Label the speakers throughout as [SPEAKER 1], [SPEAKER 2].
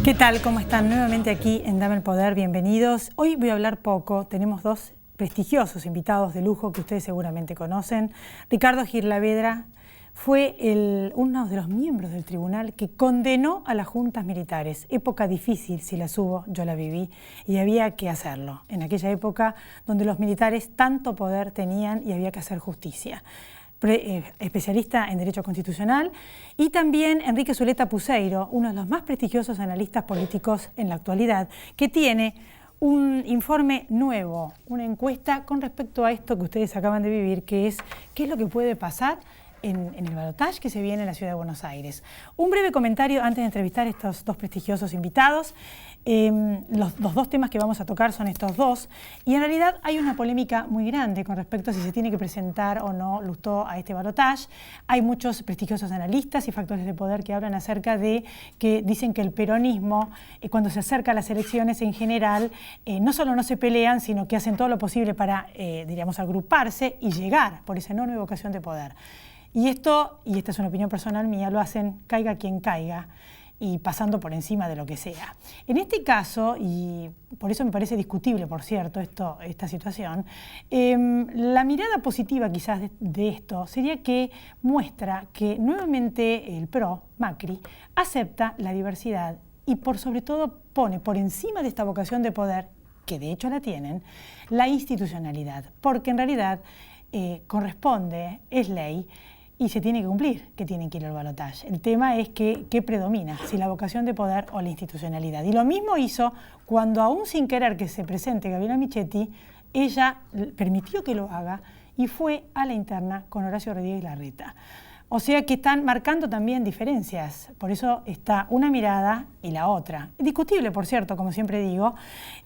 [SPEAKER 1] ¿Qué tal? ¿Cómo están? Nuevamente aquí en Dame el Poder, bienvenidos. Hoy voy a hablar poco, tenemos dos prestigiosos invitados de lujo que ustedes seguramente conocen. Ricardo Girlavedra fue uno de los miembros del tribunal que condenó a las juntas militares. Época difícil, si las hubo, yo la viví, y había que hacerlo. En aquella época donde los militares tanto poder tenían y había que hacer justicia. Especialista en Derecho Constitucional, y también Enrique Zuleta Puceiro, uno de los más prestigiosos analistas políticos en la actualidad, que tiene un informe nuevo, una encuesta con respecto a esto que ustedes acaban de vivir, que es qué es lo que puede pasar en el balotaje que se viene en la Ciudad de Buenos Aires. Un breve comentario antes de entrevistar a estos dos prestigiosos invitados. Los dos temas que vamos a tocar son estos dos, y en realidad hay una polémica muy grande con respecto a si se tiene que presentar o no Lustó a este balotaje. Hay muchos prestigiosos analistas y factores de poder que hablan acerca de que dicen que el peronismo, cuando se acerca a las elecciones en general, no solo no se pelean, sino que hacen todo lo posible para, diríamos, agruparse y llegar por esa enorme vocación de poder. Y esta es una opinión personal mía, lo hacen caiga quien caiga y pasando por encima de lo que sea. En este caso, y por eso me parece discutible, por cierto, esta situación, la mirada positiva quizás de esto sería que muestra que nuevamente el PRO, Macri, acepta la diversidad y sobre todo pone por encima de esta vocación de poder, que de hecho la tienen, la institucionalidad, porque en realidad corresponde, es ley, y se tiene que cumplir que tienen que ir al balotaje. El tema es qué predomina, si la vocación de poder o la institucionalidad. Y lo mismo hizo cuando, aún sin querer que se presente Gabriela Michetti, ella permitió que lo haga y fue a la interna con Horacio Rodríguez Larreta. O sea que están marcando también diferencias, por eso está una mirada y la otra. Discutible, por cierto, como siempre digo.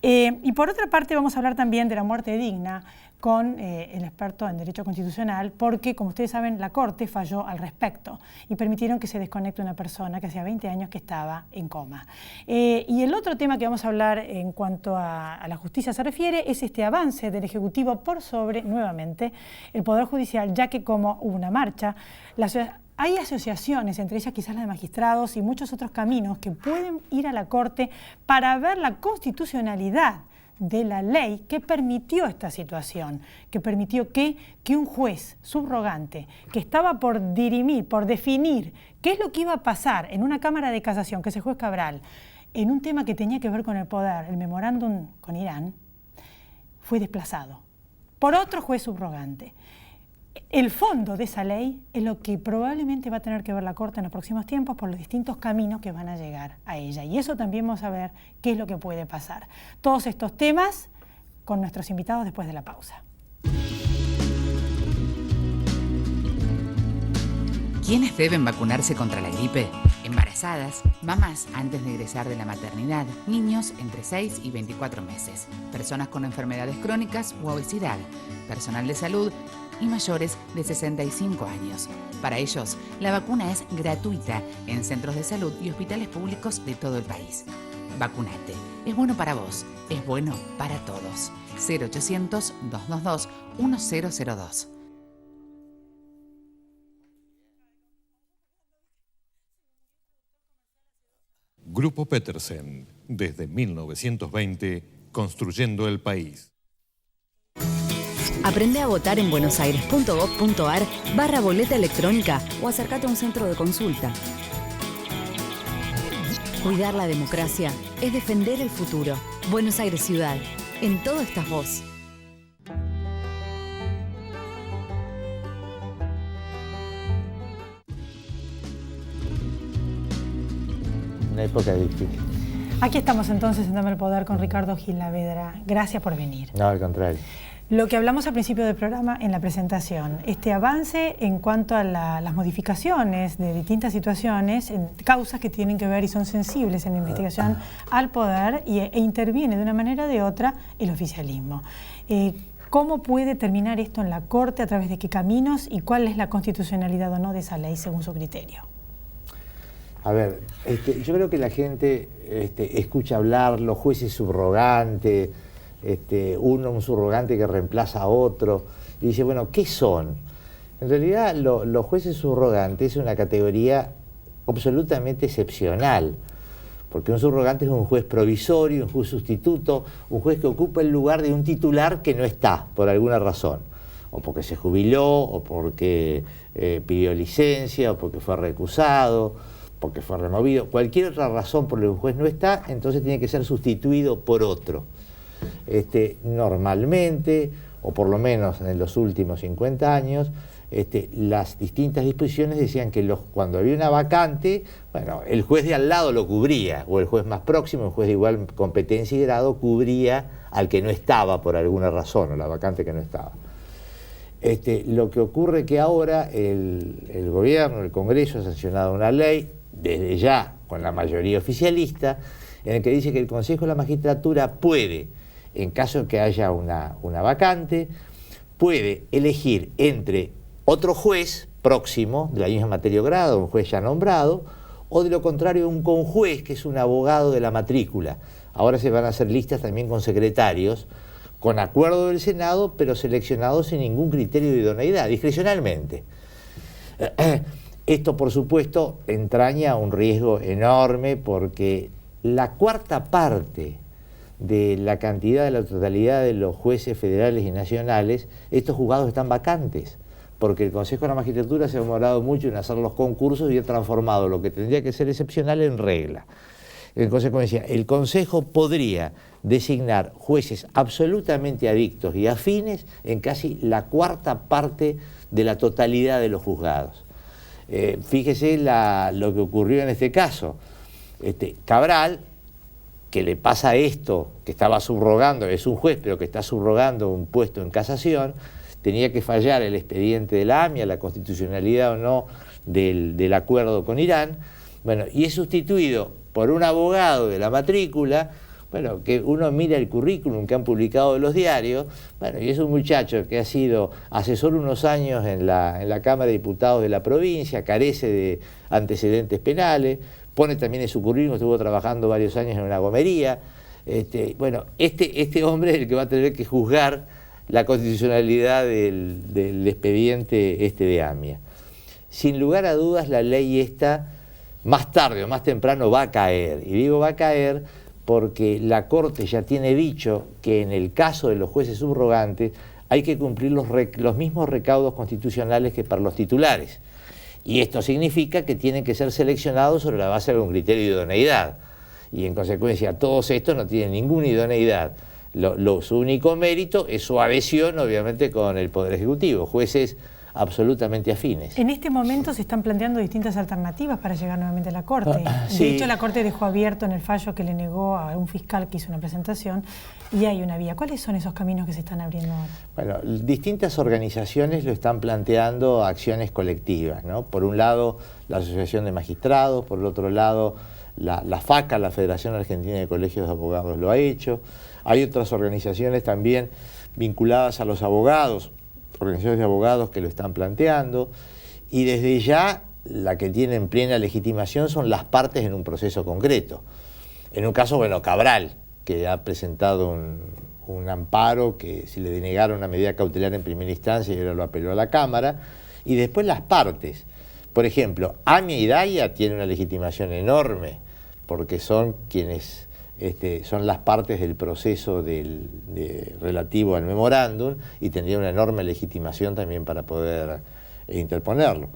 [SPEAKER 1] Y por otra parte vamos a hablar también de la muerte digna con el experto en Derecho Constitucional, porque, como ustedes saben, la Corte falló al respecto y permitieron que se desconecte una persona que hacía 20 años que estaba en coma. Y el otro tema que vamos a hablar en cuanto a la justicia se refiere es este avance del Ejecutivo por sobre, nuevamente, el Poder Judicial, ya que como hubo una marcha, hay asociaciones, entre ellas quizás la de magistrados y muchos otros caminos que pueden ir a la Corte para ver la constitucionalidad de la ley que permitió esta situación, que permitió que un juez subrogante que estaba por dirimir, por definir qué es lo que iba a pasar en una Cámara de Casación, que es el juez Cabral, en un tema que tenía que ver con el poder, el memorándum con Irán, fue desplazado por otro juez subrogante. El fondo de esa ley es lo que probablemente va a tener que ver la Corte en los próximos tiempos por los distintos caminos que van a llegar a ella. Y eso también vamos a ver qué es lo que puede pasar. Todos estos temas con nuestros invitados después de la pausa.
[SPEAKER 2] ¿Quiénes deben vacunarse contra la gripe? Embarazadas, mamás antes de egresar de la maternidad, niños entre 6 y 24 meses, personas con enfermedades crónicas u obesidad, personal de salud y mayores de 65 años. Para ellos, la vacuna es gratuita en centros de salud y hospitales públicos de todo el país. Vacunate. Es bueno para vos. Es bueno para todos. 0800-222-1002.
[SPEAKER 3] Grupo Petersen, desde 1920, construyendo el país.
[SPEAKER 4] Aprende a votar en buenosaires.gov.ar/boleta electrónica o acércate a un centro de consulta. Cuidar la democracia es defender el futuro. Buenos Aires Ciudad. En todo estás vos.
[SPEAKER 5] Una época difícil.
[SPEAKER 1] Aquí estamos entonces en Dame el Poder con Ricardo Girlavedra. Gracias por venir.
[SPEAKER 5] No, al contrario.
[SPEAKER 1] Lo que hablamos al principio del programa en la presentación, este avance en cuanto a las modificaciones de distintas situaciones, en causas que tienen que ver y son sensibles en la investigación al poder e interviene de una manera o de otra el oficialismo. ¿Cómo puede terminar esto en la Corte? ¿A través de qué caminos? ¿Y cuál es la constitucionalidad o no de esa ley según su criterio?
[SPEAKER 5] A ver, yo creo que la gente escucha hablar, los jueces subrogantes, un subrogante que reemplaza a otro, y dice, bueno, ¿qué son? En realidad, los jueces subrogantes es una categoría absolutamente excepcional, porque un subrogante es un juez provisorio, un juez sustituto, un juez que ocupa el lugar de un titular que no está, por alguna razón, o porque se jubiló, o porque pidió licencia, o porque fue recusado, porque fue removido. Cualquier otra razón por la que un juez no está, entonces tiene que ser sustituido por otro. Normalmente, o por lo menos en los últimos 50 años, las distintas disposiciones decían que cuando había una vacante, bueno, el juez de al lado lo cubría, o el juez más próximo, un juez de igual competencia y grado, cubría al que no estaba por alguna razón, o la vacante que no estaba. Lo que ocurre que ahora el gobierno, el Congreso ha sancionado una ley, desde ya con la mayoría oficialista, en el que dice que el Consejo de la Magistratura puede, en caso de que haya una vacante, puede elegir entre otro juez próximo, de la misma materia o grado, un juez ya nombrado, o de lo contrario un conjuez, que es un abogado de la matrícula. Ahora se van a hacer listas también con secretarios, con acuerdo del Senado, pero seleccionados sin ningún criterio de idoneidad, discrecionalmente. Esto, por supuesto, entraña un riesgo enorme, porque la cuarta parte de la cantidad de la totalidad de los jueces federales y nacionales, estos juzgados están vacantes, porque el Consejo de la Magistratura se ha demorado mucho en hacer los concursos y ha transformado lo que tendría que ser excepcional en regla. En consecuencia, el Consejo podría designar jueces absolutamente adictos y afines en casi la cuarta parte de la totalidad de los juzgados. Fíjese lo que ocurrió en este caso. Cabral, que le pasa esto, que estaba subrogando, es un juez pero que está subrogando un puesto en casación, tenía que fallar el expediente de la AMIA, la constitucionalidad o no del acuerdo con Irán, bueno, y es sustituido por un abogado de la matrícula, bueno, que uno mira el currículum que han publicado los diarios, bueno, y es un muchacho que ha sido asesor unos años en la Cámara de Diputados de la provincia, carece de antecedentes penales, pone también en su currículum, estuvo trabajando varios años en una gomería. Bueno, este hombre es el que va a tener que juzgar la constitucionalidad del expediente de AMIA. Sin lugar a dudas, la ley esta, más tarde o más temprano, va a caer. Y digo va a caer porque la Corte ya tiene dicho que en el caso de los jueces subrogantes hay que cumplir los mismos recaudos constitucionales que para los titulares. Y esto significa que tienen que ser seleccionados sobre la base de un criterio de idoneidad. Y en consecuencia todos estos no tienen ninguna idoneidad. Su único mérito es su adhesión, obviamente, con el Poder Ejecutivo, jueces absolutamente afines.
[SPEAKER 1] En este momento se están planteando distintas alternativas para llegar nuevamente a la Corte.
[SPEAKER 5] Sí.
[SPEAKER 1] De hecho, la Corte dejó abierto en el fallo que le negó a un fiscal que hizo una presentación, y hay una vía. ¿Cuáles son esos caminos que se están abriendo ahora? Bueno,
[SPEAKER 5] distintas organizaciones lo están planteando acciones colectivas, ¿no? Por un lado, la Asociación de Magistrados, por el otro lado, la FACA, la Federación Argentina de Colegios de Abogados, lo ha hecho. Hay otras organizaciones también vinculadas a los abogados, organizaciones de abogados que lo están planteando, y desde ya la que tienen plena legitimación son las partes en un proceso concreto. En un caso, bueno, Cabral, que ha presentado un amparo que se le denegaron una medida cautelar en primera instancia y ahora lo apeló a la Cámara, y después las partes. Por ejemplo, AMIA y DAIA tienen una legitimación enorme, porque son quienes son las partes del proceso relativo al memorándum, y tendría una enorme legitimación también para poder interponerlo.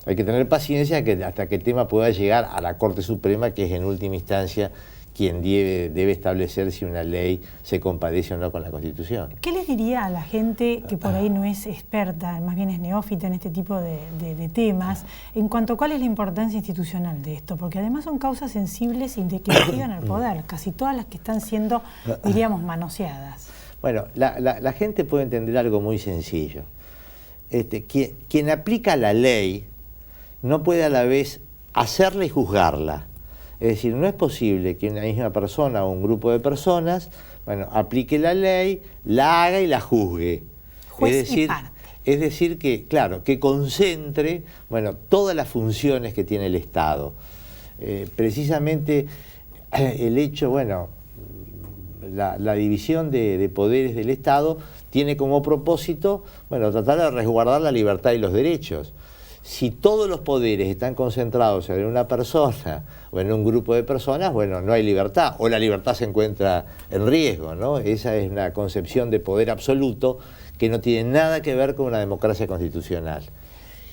[SPEAKER 5] Hay que tener paciencia hasta que el tema pueda llegar a la Corte Suprema, que es en última instancia quien debe establecer si una ley se compadece o no con la Constitución.
[SPEAKER 1] ¿Qué le diría a la gente que por ahí no es experta, más bien es neófita en este tipo de temas, en cuanto a cuál es la importancia institucional de esto? Porque además son causas sensibles y que llegan al poder, casi todas las que están siendo, diríamos, manoseadas.
[SPEAKER 5] Bueno, la gente puede entender algo muy sencillo. Quien aplica la ley no puede a la vez hacerla y juzgarla. Es decir, no es posible que una misma persona o un grupo de personas, bueno, aplique la ley, la haga y la juzgue.
[SPEAKER 1] Juez y parte.
[SPEAKER 5] Es decir que, claro, que concentre, bueno, todas las funciones que tiene el Estado. Precisamente el hecho, bueno, la división de poderes del Estado tiene como propósito, bueno, tratar de resguardar la libertad y los derechos. Si todos los poderes están concentrados en una persona o en un grupo de personas, bueno, no hay libertad, o la libertad se encuentra en riesgo, ¿no? Esa es una concepción de poder absoluto que no tiene nada que ver con una democracia constitucional.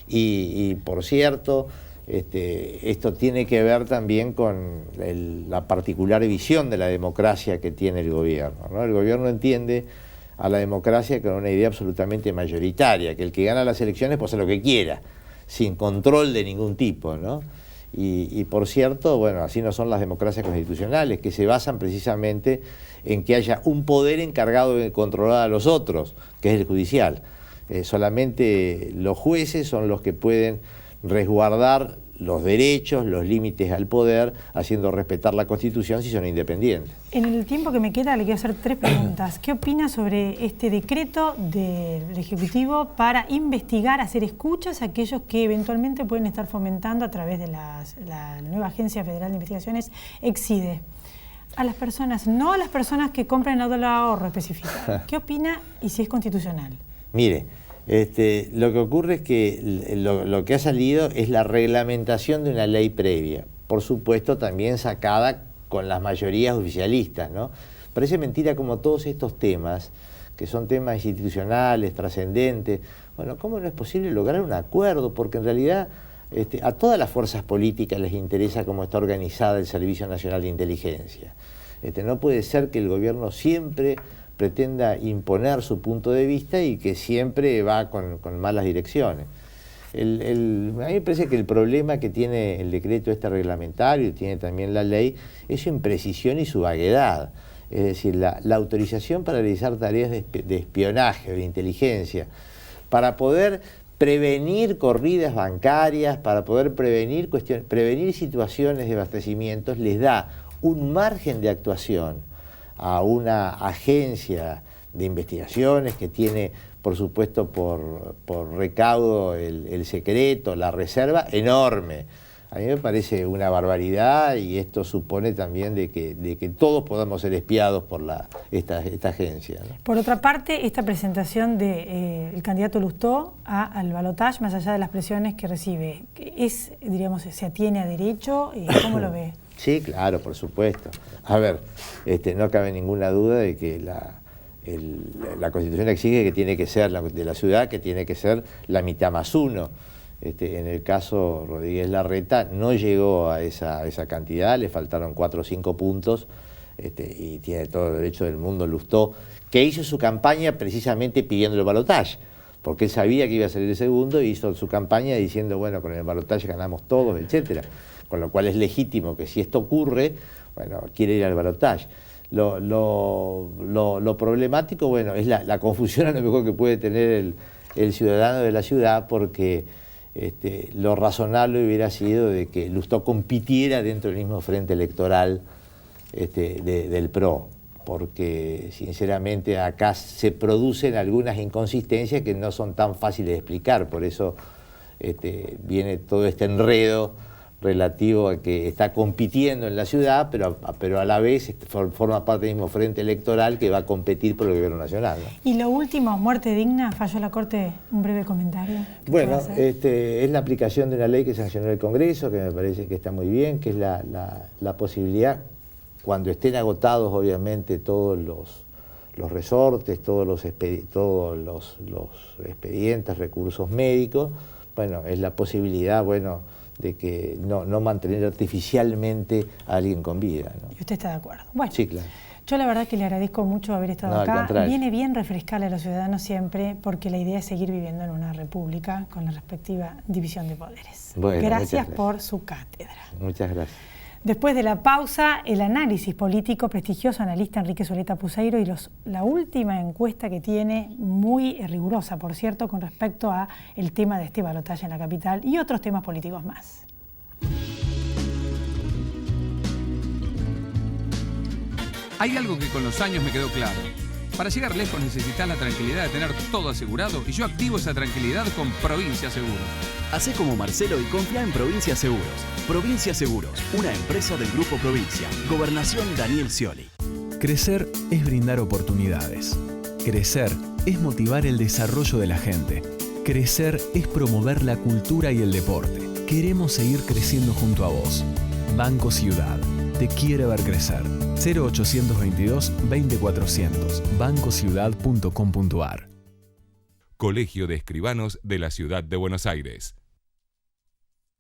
[SPEAKER 5] Y por cierto, esto tiene que ver también con la particular visión de la democracia que tiene el gobierno, ¿no? El gobierno entiende a la democracia con una idea absolutamente mayoritaria, que el que gana las elecciones puede hacer lo que quiera, sin control de ningún tipo, ¿no? Y por cierto, bueno, así no son las democracias constitucionales, que se basan precisamente en que haya un poder encargado de controlar a los otros, que es el judicial. Solamente los jueces son los que pueden resguardar los derechos, los límites al poder, haciendo respetar la Constitución si son independientes.
[SPEAKER 1] En el tiempo que me queda le quiero hacer 3 preguntas. ¿Qué opina sobre este decreto del Ejecutivo para investigar, hacer escuchas a aquellos que eventualmente pueden estar fomentando a través de la nueva Agencia Federal de Investigaciones, EXIDE? A las personas, no a las personas que compran el ahorro específico. ¿Qué opina y si es constitucional?
[SPEAKER 5] Mire, lo que ocurre es que lo que ha salido es la reglamentación de una ley previa, por supuesto también sacada con las mayorías oficialistas, ¿no? Parece mentira como todos estos temas, que son temas institucionales, trascendentes, bueno, ¿cómo no es posible lograr un acuerdo? Porque en realidad a todas las fuerzas políticas les interesa cómo está organizada el Servicio Nacional de Inteligencia. No puede ser que el gobierno siempre pretenda imponer su punto de vista y que siempre va con malas direcciones. A mí me parece que el problema que tiene el decreto reglamentario y tiene también la ley es su imprecisión y su vaguedad. Es decir, la autorización para realizar tareas de espionaje, de inteligencia, para poder prevenir corridas bancarias, para poder prevenir situaciones de abastecimientos, les da un margen de actuación a una agencia de investigaciones que tiene, por supuesto, por recaudo el secreto, la reserva, enorme. A mí me parece una barbaridad y esto supone también de que todos podamos ser espiados por esta agencia, ¿no?
[SPEAKER 1] Por otra parte, esta presentación del candidato Lustó al balotaje, más allá de las presiones que recibe, ¿se atiene a derecho? ¿Cómo lo ve?
[SPEAKER 5] Sí, claro, por supuesto. A ver, no cabe ninguna duda de que la Constitución exige que tiene que ser de la ciudad, que tiene que ser la mitad más uno. En el caso Rodríguez Larreta no llegó a esa cantidad, le faltaron 4 o 5 puntos, y tiene todo el derecho del mundo Lustó, que hizo su campaña precisamente pidiendo el balotaje, porque él sabía que iba a salir el segundo y hizo su campaña diciendo, bueno, con el balotaje ganamos todos, etcétera. Con lo cual es legítimo que si esto ocurre, bueno, quiere ir al balotaje. Lo problemático, bueno, es la confusión a lo mejor que puede tener el ciudadano de la ciudad, porque lo razonable hubiera sido de que Lustó compitiera dentro del mismo frente electoral del PRO, porque sinceramente acá se producen algunas inconsistencias que no son tan fáciles de explicar, por eso viene todo este enredo relativo a que está compitiendo en la ciudad, pero a la vez forma parte del mismo frente electoral que va a competir por el gobierno nacional, ¿no?
[SPEAKER 1] Y lo último, muerte digna, falló la Corte, un breve comentario.
[SPEAKER 5] Bueno, es la aplicación de una ley que sancionó el Congreso, que me parece que está muy bien, que es la posibilidad, cuando estén agotados obviamente todos los resortes, todos los expedientes, recursos médicos, bueno, es la posibilidad, bueno, de que no mantener artificialmente a alguien con vida, ¿no?
[SPEAKER 1] ¿Y usted está de acuerdo? Bueno,
[SPEAKER 5] sí, claro.
[SPEAKER 1] Yo la verdad que le agradezco mucho haber estado acá. Viene bien refrescarle a los ciudadanos siempre, porque la idea es seguir viviendo en una república con la respectiva división de poderes.
[SPEAKER 5] Bueno,
[SPEAKER 1] gracias por su cátedra.
[SPEAKER 5] Muchas gracias.
[SPEAKER 1] Después de la pausa, el análisis político, prestigioso analista Enrique Zuleta Puseiro y la última encuesta que tiene, muy rigurosa, por cierto, con respecto a el tema de este balotaje en la capital y otros temas políticos más.
[SPEAKER 6] Hay algo que con los años me quedó claro. Para llegar lejos necesitas la tranquilidad de tener todo asegurado, y yo activo esa tranquilidad con Provincia Seguros.
[SPEAKER 7] Hacé como Marcelo y confía en Provincia Seguros. Provincia Seguros, una empresa del Grupo Provincia. Gobernación Daniel Scioli.
[SPEAKER 8] Crecer es brindar oportunidades. Crecer es motivar el desarrollo de la gente. Crecer es promover la cultura y el deporte. Queremos seguir creciendo junto a vos. Banco Ciudad. Te quiere ver crecer. 0822 20400. bancociudad.com.ar.
[SPEAKER 9] Colegio de Escribanos de la Ciudad de Buenos Aires.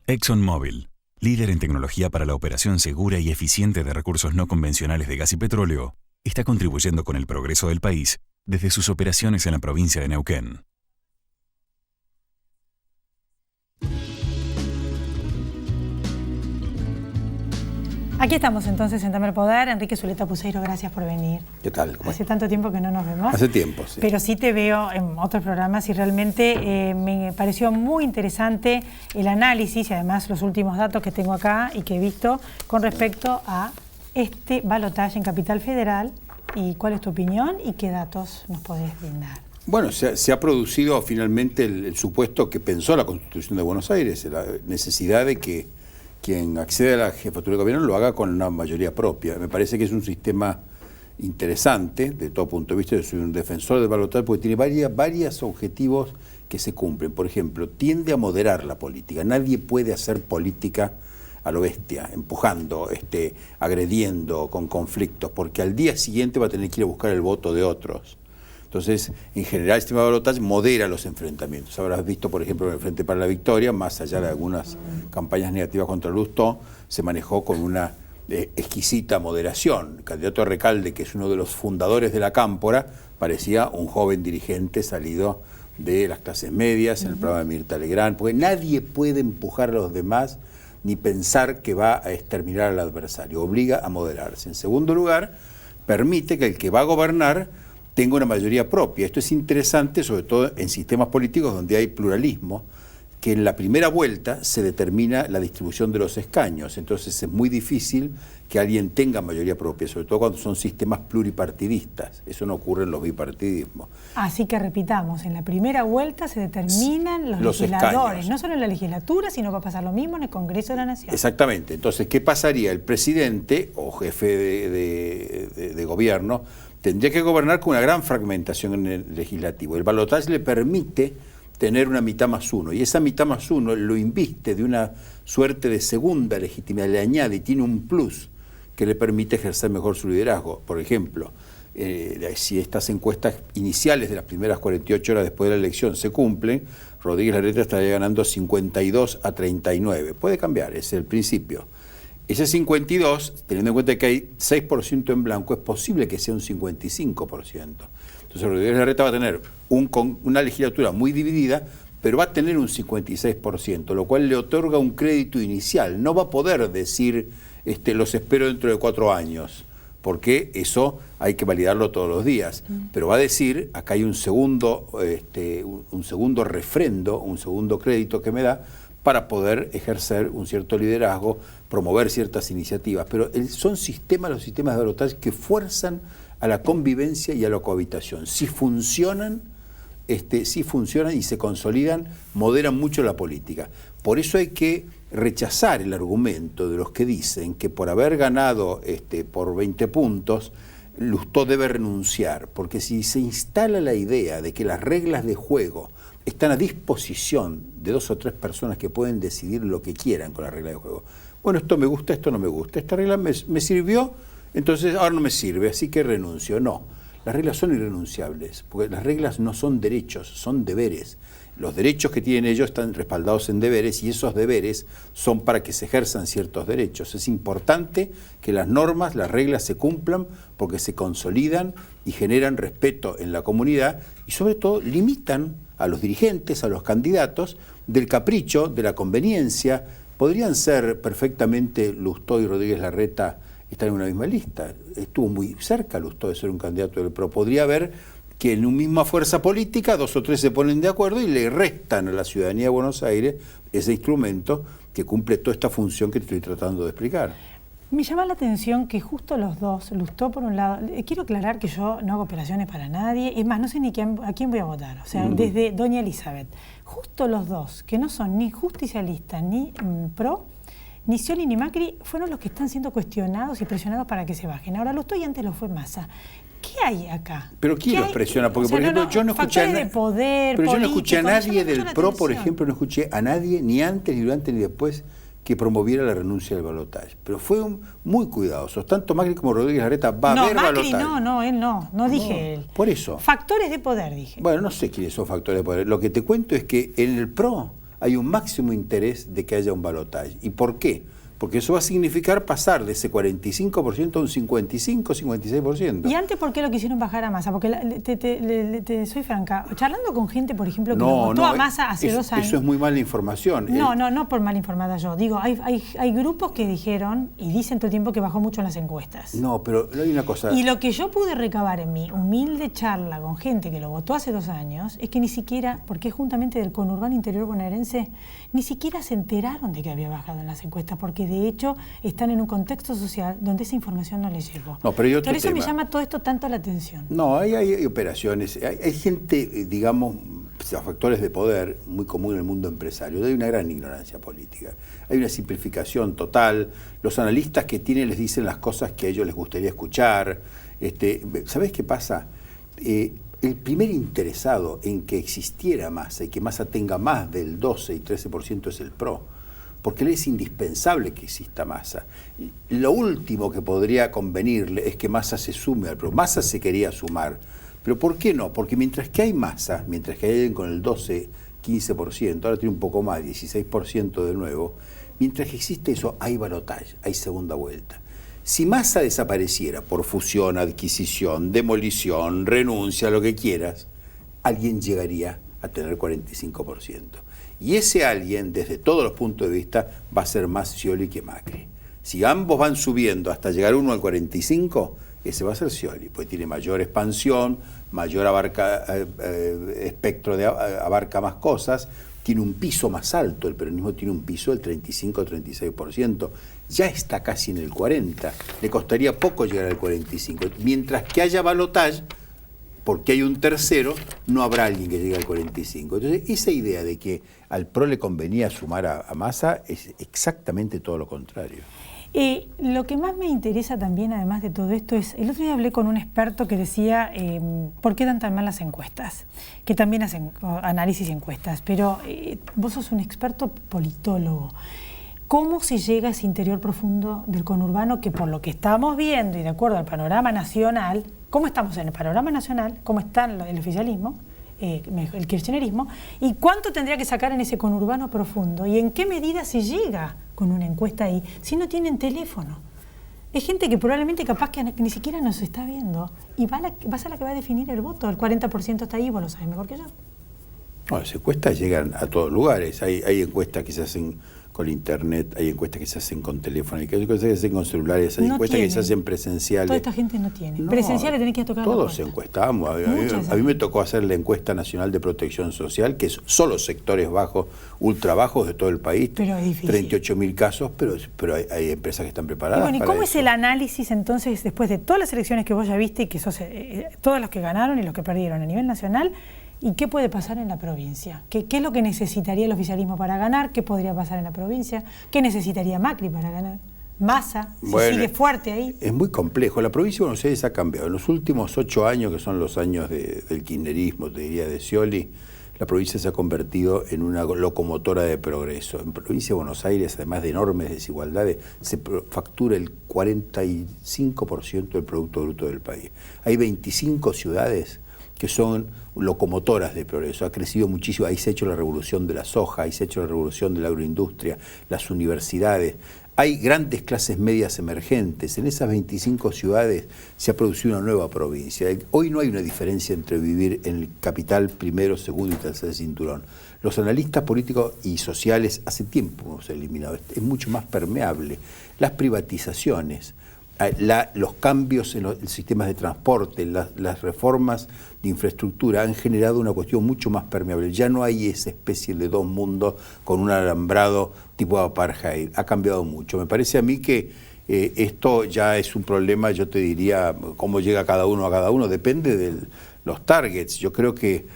[SPEAKER 10] ExxonMobil, líder en tecnología para la operación segura y eficiente de recursos no convencionales de gas y petróleo, está contribuyendo con el progreso del país desde sus operaciones en la provincia de Neuquén.
[SPEAKER 1] Aquí estamos entonces en Dame el Poder. Enrique Zuleta Puseiro, gracias por venir.
[SPEAKER 11] ¿Qué tal?
[SPEAKER 1] Hace tanto tiempo que no nos vemos.
[SPEAKER 11] Hace tiempo, sí.
[SPEAKER 1] Pero sí te veo en otros programas y realmente me pareció muy interesante el análisis y además los últimos datos que tengo acá y que he visto con respecto a este balotaje en Capital Federal. ¿Y cuál es tu opinión y qué datos nos podés brindar?
[SPEAKER 11] Bueno, se ha producido finalmente el supuesto que pensó la Constitución de Buenos Aires, la necesidad de que quien accede a la jefatura de gobierno lo haga con una mayoría propia. Me parece que es un sistema interesante, de todo punto de vista. Yo soy un defensor del balotaje porque tiene varios objetivos que se cumplen. Por ejemplo, tiende a moderar la política. Nadie puede hacer política a lo bestia, empujando, agrediendo, con conflictos, porque al día siguiente va a tener que ir a buscar el voto de otros. Entonces, en general, el sistema de balotaje modera los enfrentamientos. Habrás visto, por ejemplo, en el Frente para la Victoria, más allá de algunas campañas negativas contra Lustó, se manejó con una exquisita moderación. El candidato a Recalde, que es uno de los fundadores de la Cámpora, parecía un joven dirigente salido de las clases medias, en el programa de Mirta Legrand, porque nadie puede empujar a los demás ni pensar que va a exterminar al adversario. Obliga a moderarse. En segundo lugar, permite que el que va a gobernar tenga una mayoría propia. Esto es interesante, sobre todo en sistemas políticos donde hay pluralismo, que en la primera vuelta se determina la distribución de los escaños. Entonces es muy difícil que alguien tenga mayoría propia, sobre todo cuando son sistemas pluripartidistas. Eso no ocurre en los bipartidismos.
[SPEAKER 1] Así que repitamos, en la primera vuelta se determinan los legisladores, escaños. No solo en la legislatura, sino va a pasar lo mismo en el Congreso de la Nación.
[SPEAKER 11] Exactamente. Entonces, ¿qué pasaría? El presidente o jefe de gobierno tendría que gobernar con una gran fragmentación en el legislativo. El balotaje le permite tener una mitad más uno, y esa mitad más uno lo inviste de una suerte de segunda legitimidad, le añade y tiene un plus que le permite ejercer mejor su liderazgo. Por ejemplo, si estas encuestas iniciales de las primeras 48 horas después de la elección se cumplen, Rodríguez Larreta estaría ganando 52-39. Puede cambiar, ese es el principio. Ese 52, teniendo en cuenta que hay 6% en blanco, es posible que sea un 55%. Entonces Rodríguez Larreta va a tener una legislatura muy dividida, pero va a tener un 56%, lo cual le otorga un crédito inicial. No va a poder decir, los espero dentro de 4 años, porque eso hay que validarlo todos los días. Pero va a decir, acá hay un segundo refrendo, un segundo crédito que me da, para poder ejercer un cierto liderazgo, promover ciertas iniciativas. Pero son los sistemas de balotaje que fuerzan a la convivencia y a la cohabitación. Si funcionan y se consolidan, moderan mucho la política. Por eso hay que rechazar el argumento de los que dicen que por haber ganado por 20 puntos, Lustó debe renunciar, porque si se instala la idea de que las reglas de juego están a disposición de 2 o 3 personas que pueden decidir lo que quieran con la regla de juego. Bueno, esto me gusta, esto no me gusta. Esta regla me sirvió, entonces ahora no me sirve, así que renuncio. No, las reglas son irrenunciables, porque las reglas no son derechos, son deberes. Los derechos que tienen ellos están respaldados en deberes y esos deberes son para que se ejerzan ciertos derechos. Es importante que las normas, las reglas se cumplan porque se consolidan y generan respeto en la comunidad y sobre todo limitan a los dirigentes, a los candidatos, del capricho, de la conveniencia. Podrían ser perfectamente Lustó y Rodríguez Larreta estar en una misma lista. Estuvo muy cerca Lustó de ser un candidato del PRO. Podría haber que en una misma fuerza política 2 o 3 se ponen de acuerdo y le restan a la ciudadanía de Buenos Aires ese instrumento que cumple toda esta función que te estoy tratando de explicar.
[SPEAKER 1] Me llama la atención que justo los dos, Lustó por un lado, quiero aclarar que yo no hago operaciones para nadie, es más, no sé ni a quién voy a votar, o sea, desde doña Elizabeth, justo los dos, que no son ni justicialistas ni PRO, ni Scioli ni Macri fueron los que están siendo cuestionados y presionados para que se bajen. Ahora lo estoy, antes lo fue Massa. ¿Qué hay acá?
[SPEAKER 11] ¿Pero quién los presiona? Porque, por ejemplo, yo no escuché a yo no escuché a nadie del PRO, por ejemplo, no escuché a nadie, ni antes, ni durante, ni después, que promoviera la renuncia del balotaje. Pero fue muy cuidadosos. Tanto Macri como Rodríguez Larreta va a haber balotaje.
[SPEAKER 1] No, él no dije él.
[SPEAKER 11] Por eso.
[SPEAKER 1] Factores de poder, dije.
[SPEAKER 11] Bueno, no sé quiénes son factores de poder. Lo que te cuento es que en el PRO hay un máximo interés de que haya un balotaje. ¿Y por qué? Porque eso va a significar pasar de ese 45% a un 55, 56%.
[SPEAKER 1] ¿Y antes por qué lo quisieron bajar a Massa? Porque te soy franca, charlando con gente, por ejemplo, que lo votó a Massa hace 2 años.
[SPEAKER 11] Eso es muy mala información.
[SPEAKER 1] No por mal informada yo. Digo, hay grupos que dijeron y dicen todo el tiempo que bajó mucho en las encuestas.
[SPEAKER 11] No, pero hay una cosa.
[SPEAKER 1] Y lo que yo pude recabar en mi humilde charla con gente que lo votó hace 2 años es que ni siquiera, porque es juntamente del conurbano interior bonaerense, ni siquiera se enteraron de que había bajado en las encuestas, porque de hecho están en un contexto social donde esa información no les llegó.
[SPEAKER 11] No, pero
[SPEAKER 1] por eso me llama todo esto tanto la atención.
[SPEAKER 11] No, hay operaciones, hay gente, digamos, factores de poder muy común en el mundo empresario. Hay una gran ignorancia política, hay una simplificación total. Los analistas que tienen les dicen las cosas que a ellos les gustaría escuchar. ¿Sabés qué pasa? El primer interesado en que existiera Massa y que Massa tenga más del 12 y 13% es el PRO, porque le es indispensable que exista Massa. Lo último que podría convenirle es que Massa se sume al PRO. Massa se quería sumar, pero ¿por qué no? Porque mientras que hay Massa, mientras que hay alguien con el 12, 15%, ahora tiene un poco más, 16% de nuevo, mientras que existe eso, hay balotaje, hay segunda vuelta. Si Massa desapareciera por fusión, adquisición, demolición, renuncia, lo que quieras, alguien llegaría a tener 45%. Y ese alguien, desde todos los puntos de vista, va a ser más Scioli que Macri. Si ambos van subiendo hasta llegar uno al 45%, ese va a ser Scioli, porque tiene mayor expansión, mayor espectro, abarca más cosas, tiene un piso más alto, el peronismo tiene un piso del 35-36%, ya está casi en el 40%, le costaría poco llegar al 45%, mientras que haya balotaje, porque hay un tercero, no habrá alguien que llegue al 45%. Entonces, esa idea de que al PRO le convenía sumar a Massa es exactamente todo lo contrario.
[SPEAKER 1] Lo que más me interesa también, además de todo esto, es, el otro día hablé con un experto que decía, ¿por qué dan tan mal las encuestas? Que también hacen análisis y encuestas, pero vos sos un experto politólogo. ¿Cómo se llega a ese interior profundo del conurbano que, por lo que estamos viendo y de acuerdo al panorama nacional, cómo estamos en el panorama nacional, cómo está el oficialismo, el kirchnerismo, y cuánto tendría que sacar en ese conurbano profundo y en qué medida se llega con una encuesta ahí si no tienen teléfono? Es gente que probablemente capaz que ni siquiera nos está viendo y va a ser la que va a definir el voto. El 40% está ahí, vos lo sabés mejor que yo.
[SPEAKER 11] No, las encuestas llegan a todos lugares. Hay encuestas que se hacen con internet, hay encuestas que se hacen con teléfono, hay encuestas que se hacen con celulares, hay encuestas que se hacen presenciales.
[SPEAKER 1] Toda esta gente no tiene. Presenciales tenés que tocar la puerta.
[SPEAKER 11] Todos encuestamos. A mí me tocó hacer la encuesta nacional de protección social, que es solo sectores bajos, ultra bajos de todo el país.
[SPEAKER 1] Pero es difícil.
[SPEAKER 11] 38.000 casos, pero hay empresas que están preparadas.
[SPEAKER 1] Bueno, ¿y cómo es el análisis entonces, después de todas las elecciones que vos ya viste y que sos todos los que ganaron y los que perdieron a nivel nacional? ¿Y qué puede pasar en la provincia? ¿Qué es lo que necesitaría el oficialismo para ganar? ¿Qué podría pasar en la provincia? ¿Qué necesitaría Macri para ganar? Massa, si sigue fuerte ahí.
[SPEAKER 11] Es muy complejo. La provincia de Buenos Aires ha cambiado. En los últimos 8 años, que son los años del kirchnerismo, te diría, de Scioli, la provincia se ha convertido en una locomotora de progreso. En la provincia de Buenos Aires, además de enormes desigualdades, se factura el 45% del Producto Bruto del país. Hay 25 ciudades que son locomotoras de progreso. Ha crecido muchísimo, ahí se ha hecho la revolución de la soja, ahí se ha hecho la revolución de la agroindustria, las universidades. Hay grandes clases medias emergentes. En esas 25 ciudades se ha producido una nueva provincia. Hoy no hay una diferencia entre vivir en el capital primero, segundo y tercer cinturón. Los analistas políticos y sociales hace tiempo hemos eliminado. Es mucho más permeable. Las privatizaciones, los cambios en los sistemas de transporte, las reformas de infraestructura han generado una cuestión mucho más permeable. Ya no hay esa especie de dos mundos con un alambrado tipo apartheid. Ha cambiado mucho. Me parece a mí que esto ya es un problema, yo te diría, cómo llega cada uno a cada uno, depende de los targets. Yo creo que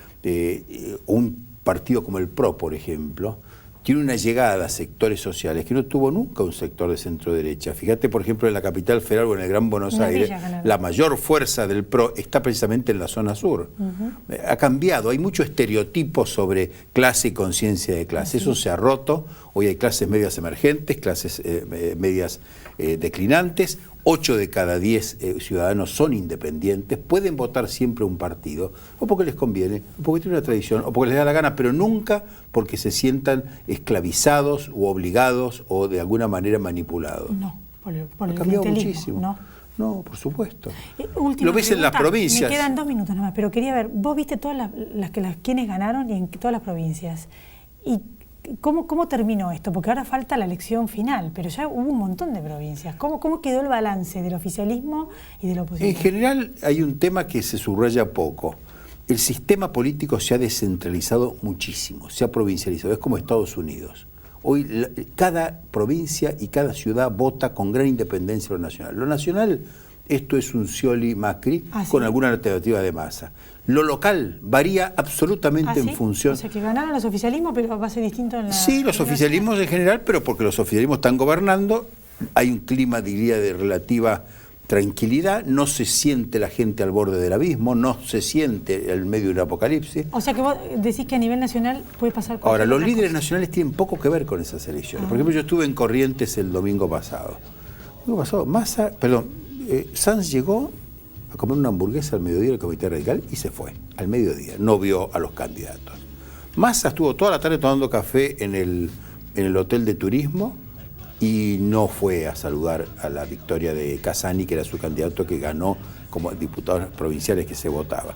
[SPEAKER 11] un partido como el PRO, por ejemplo, tiene una llegada a sectores sociales que no tuvo nunca un sector de centro-derecha. Fíjate, por ejemplo, en la capital federal o en el Gran Buenos Aires, la mayor fuerza del PRO está precisamente en la zona sur. Ha cambiado, hay mucho estereotipo sobre clase y conciencia de clase. Eso se ha roto. Hoy hay clases medias emergentes, clases medias declinantes. 8 de cada 10 ciudadanos son independientes, pueden votar siempre un partido, o porque les conviene, o porque tiene una tradición, o porque les da la gana, pero nunca porque se sientan esclavizados o obligados o de alguna manera manipulados.
[SPEAKER 1] No, por el
[SPEAKER 11] ha cambiado
[SPEAKER 1] clientelismo,
[SPEAKER 11] muchísimo.
[SPEAKER 1] ¿no?
[SPEAKER 11] No, por supuesto.
[SPEAKER 1] Última
[SPEAKER 11] Lo ves
[SPEAKER 1] pregunta,
[SPEAKER 11] en las provincias.
[SPEAKER 1] Me quedan 2 minutos nada más, pero quería ver, vos viste todas quienes ganaron y en todas las provincias. ¿Y cómo terminó esto? Porque ahora falta la elección final, pero ya hubo un montón de provincias. ¿Cómo quedó el balance del oficialismo y de la oposición?
[SPEAKER 11] En general hay un tema que se subraya poco. El sistema político se ha descentralizado muchísimo, se ha provincializado, es como Estados Unidos. Hoy cada provincia y cada ciudad vota con gran independencia lo nacional. Lo nacional, esto es un Scioli Macri con alguna alternativa de Massa. Lo local varía absolutamente en función...
[SPEAKER 1] O sea, que ganaron los oficialismos, pero va a ser distinto en la...
[SPEAKER 11] Sí, los oficialismos en general, pero porque los oficialismos están gobernando, hay un clima, diría, de relativa tranquilidad, no se siente la gente al borde del abismo, no se siente el medio de un apocalipsis.
[SPEAKER 1] O sea que vos decís que a nivel nacional puede pasar...
[SPEAKER 11] Ahora, los líderes nacionales tienen poco que ver con esas elecciones. Por ejemplo, yo estuve en Corrientes el domingo pasado. Sanz llegó a comer una hamburguesa al mediodía del Comité Radical y se fue, al mediodía, no vio a los candidatos. Massa estuvo toda la tarde tomando café en el hotel de turismo y no fue a saludar a la victoria de Casani, que era su candidato que ganó como diputados provinciales que se votaba.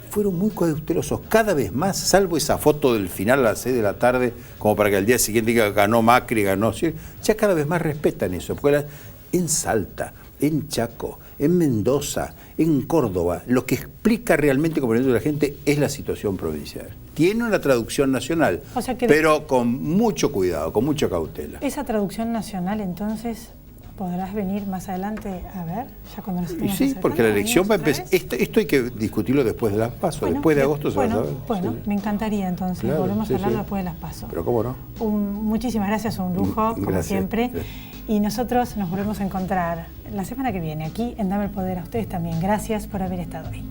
[SPEAKER 11] Fueron muy cautelosos cada vez más, salvo esa foto del final a las 6 de la tarde, como para que al día siguiente diga ganó Macri, ganó... Ya cada vez más respetan eso, porque en Salta, en Chaco, en Mendoza, en Córdoba, lo que explica realmente como de la gente es la situación provincial. Tiene una traducción nacional,
[SPEAKER 1] o sea que
[SPEAKER 11] pero con mucho cuidado, con mucha cautela.
[SPEAKER 1] Esa traducción nacional, entonces, ¿podrás venir más adelante a ver? Ya cuando nos estemos
[SPEAKER 11] Sí, porque la elección va a empezar. Esto hay que discutirlo después de las PASO, después de agosto se va a saber.
[SPEAKER 1] Bueno, sí. Me encantaría entonces, claro, volvemos a hablar después de las PASO.
[SPEAKER 11] Pero cómo no.
[SPEAKER 1] Muchísimas gracias, un lujo, como siempre. Y nosotros nos volvemos a encontrar la semana que viene aquí en Dame el Poder. A ustedes también. Gracias por haber estado ahí.